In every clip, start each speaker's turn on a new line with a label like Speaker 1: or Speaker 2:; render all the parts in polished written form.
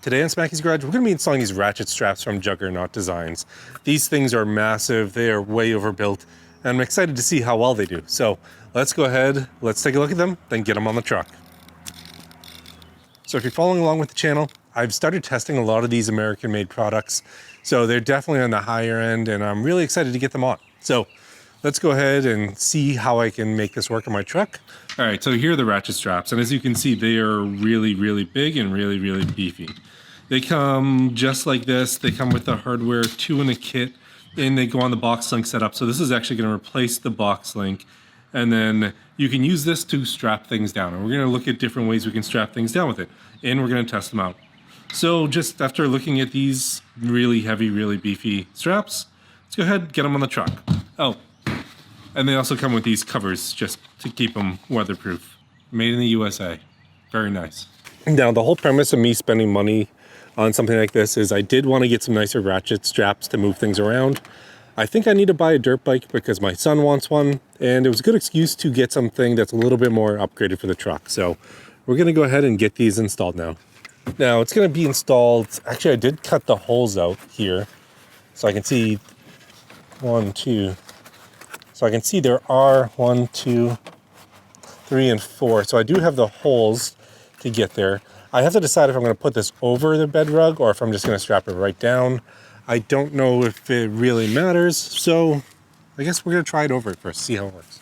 Speaker 1: Today on Smackey's Garage, we're going to be installing these ratchet straps from Juggernaut Designs. These things are massive, they are way overbuilt, and I'm excited to see how well they do. So let's go ahead, let's take a look at them, then get them on the truck. So if you're following along with the channel, I've started testing a lot of these American-made products. So they're definitely on the higher end, and I'm really excited to get them on. So let's go ahead and see how I can make this work on my truck. All right, so here are the ratchet straps, and as you can see, they are really, really big and really, really beefy. They come just like this. They come with the hardware, 2 in a kit, and they go on the BoxLink setup. So this is actually going to replace the BoxLink, and then you can use this to strap things down. And we're going to look at different ways we can strap things down with it, and we're going to test them out. So just after looking at these really heavy, really beefy straps, let's go ahead and get them on the truck. Oh, and they also come with these covers just to keep them weatherproof. Made in the USA. Very nice. Now, the whole premise of me spending money on something like this is I did want to get some nicer ratchet straps to move things around. I think I need to buy a dirt bike because my son wants one, and it was a good excuse to get something that's a little bit more upgraded for the truck. So we're going to go ahead and get these installed now. Now, it's going to be installed. Actually, I did cut the holes out here so I can see 1, 2. So I can see there are 1, 2, 3, and 4. So I do have the holes to get there. I have to decide if I'm going to put this over the bed rug or if I'm just going to strap it right down. I don't know if it really matters, so I guess we're going to try it over it first, see how it works.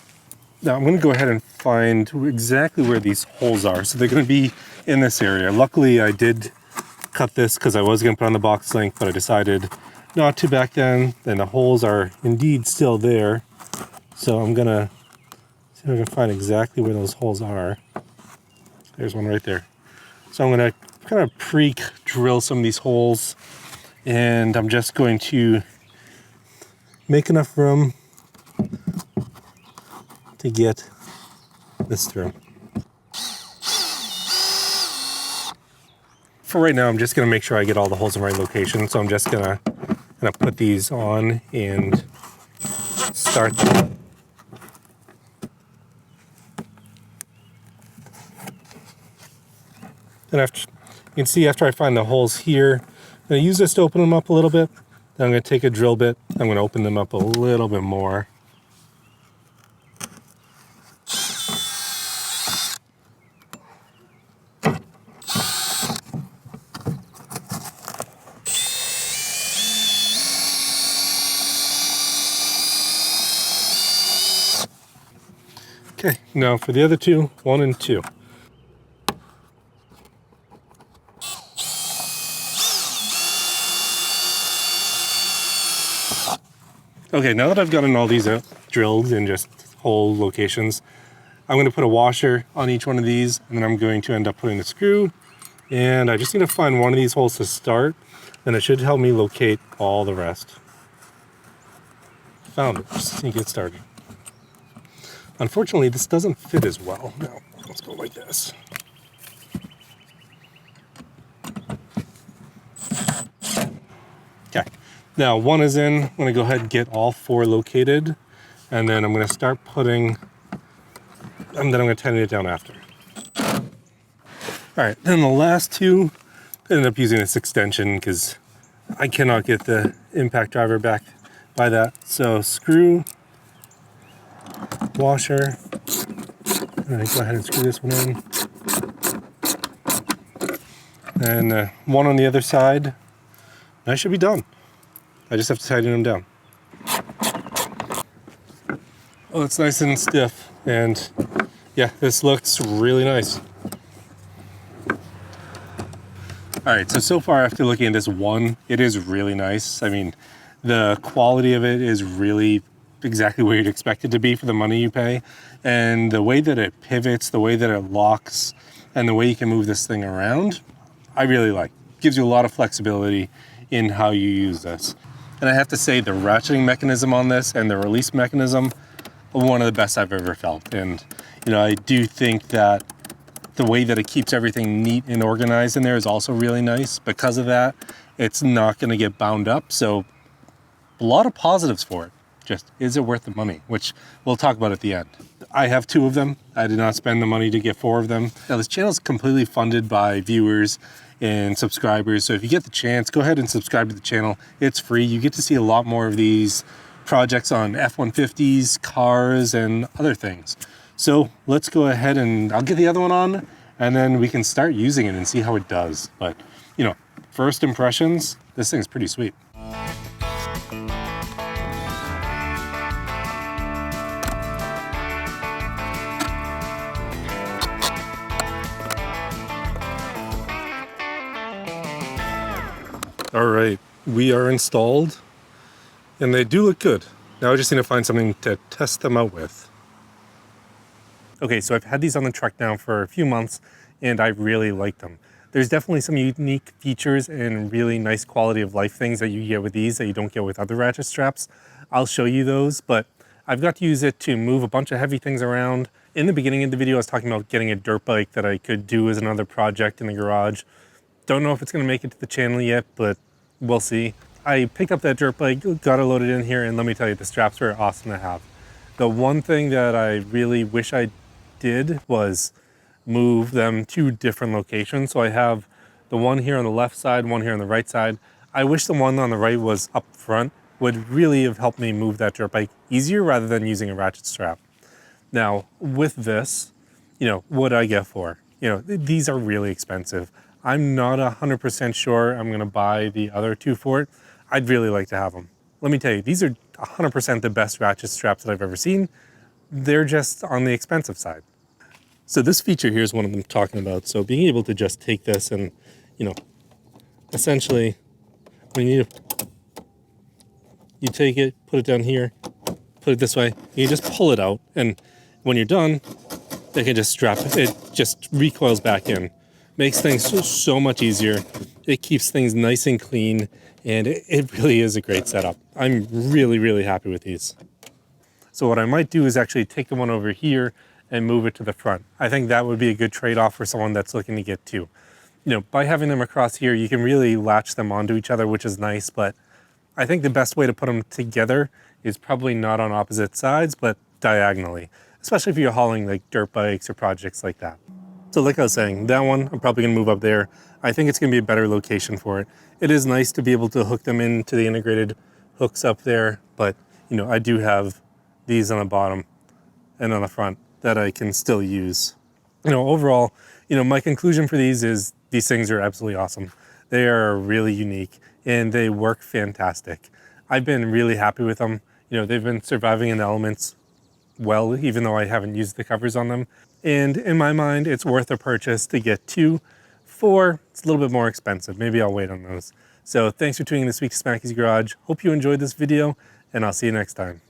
Speaker 1: Now I'm going to go ahead and find exactly where these holes are. So they're going to be in this area. Luckily I did cut this because I was going to put on the BoxLink, but I decided not to back then. And the holes are indeed still there. So I'm going to see if I can find exactly where those holes are. There's one right there. So I'm going to kind of pre-drill some of these holes, and I'm just going to make enough room to get this through. For right now, I'm just going to make sure I get all the holes in the right location. So I'm just going to put these on and start them. Then after, you can see after I find the holes here, I'm going to use this to open them up a little bit. Then I'm going to take a drill bit. I'm going to open them up a little bit more. Okay, now for the other two, 1 and 2. Okay, now that I've gotten all these out, drilled in just hole locations, I'm going to put a washer on each one of these, and then I'm going to end up putting a screw, and I just need to find one of these holes to start, and it should help me locate all the rest. Found it, just need to get started. Unfortunately, this doesn't fit as well. No, let's go like this. Okay. Now, 1 is in. I'm going to go ahead and get all 4 located, and then I'm going to start putting, and then I'm going to tighten it down after. All right, then the last 2, I ended up using this extension because I cannot get the impact driver back by that. So screw, washer, and I go ahead and screw this one in. And 1 on the other side, and I should be done. I just have to tighten them down. Oh, it's nice and stiff, and yeah, this looks really nice. All right, so far after looking at this one, it is really nice. I mean, the quality of it is really exactly where you'd expect it to be for the money you pay. And the way that it pivots, the way that it locks, and the way you can move this thing around, I really like. Gives you a lot of flexibility in how you use this. And I have to say the ratcheting mechanism on this and the release mechanism are one of the best I've ever felt. And, you know, I do think that the way that it keeps everything neat and organized in there is also really nice. Because of that, it's not going to get bound up. So a lot of positives for it. Just, is it worth the money? Which we'll talk about at the end. I have 2 of them. I did not spend the money to get 4 of them. Now, this channel is completely funded by viewers in subscribers. So if you get the chance, go ahead and subscribe to the channel. It's free. You get to see a lot more of these projects on F-150s, cars, and other things. So let's go ahead and I'll get the other one on, and then we can start using it and see how it does. But, you know, first impressions, this thing's pretty sweet. All right, we are installed and they do look good. Now I just need to find something to test them out with. Okay, so I've had these on the truck now for a few months and I really like them. There's definitely some unique features and really nice quality of life things that you get with these that you don't get with other ratchet straps. I'll show you those, but I've got to use it to move a bunch of heavy things around. In the beginning of the video, I was talking about getting a dirt bike that I could do as another project in the garage. Don't know if it's gonna make it to the channel yet, but we'll see. I picked up that dirt bike, got it loaded in here, and let me tell you, the straps were awesome to have. The one thing that I really wish I did was move them to different locations. So I have the one here on the left side, one here on the right side. I wish the one on the right was up front, would really have helped me move that dirt bike easier rather than using a ratchet strap. Now, with this, you know, what I get for? You know, these are really expensive. I'm not 100% sure I'm gonna buy the other two for it. I'd really like to have them. Let me tell you, these are 100% the best ratchet straps that I've ever seen. They're just on the expensive side. So this feature here is what I'm talking about. So being able to just take this and, you know, essentially, when you take it, put it down here, put it this way, you just pull it out, and when you're done, they can just strap it. It just recoils back in. Makes things so much easier. It keeps things nice and clean, and it really is a great setup. I'm really, really happy with these. So what I might do is actually take the one over here and move it to the front. I think that would be a good trade-off for someone that's looking to get two. You know, by having them across here, you can really latch them onto each other, which is nice, but I think the best way to put them together is probably not on opposite sides, but diagonally, especially if you're hauling like dirt bikes or projects like that. So like I was saying, that one, I'm probably gonna move up there. I think it's gonna be a better location for it. It is nice to be able to hook them into the integrated hooks up there, but you know, I do have these on the bottom and on the front that I can still use. You know, overall, you know, my conclusion for these is these things are absolutely awesome. They are really unique and they work fantastic. I've been really happy with them. You know, they've been surviving in the elements well, even though I haven't used the covers on them. And in my mind, it's worth a purchase to get two. Four, it's a little bit more expensive. Maybe I'll wait on those. So thanks for tuning in this week's Smackey's Garage. Hope you enjoyed this video, and I'll see you next time.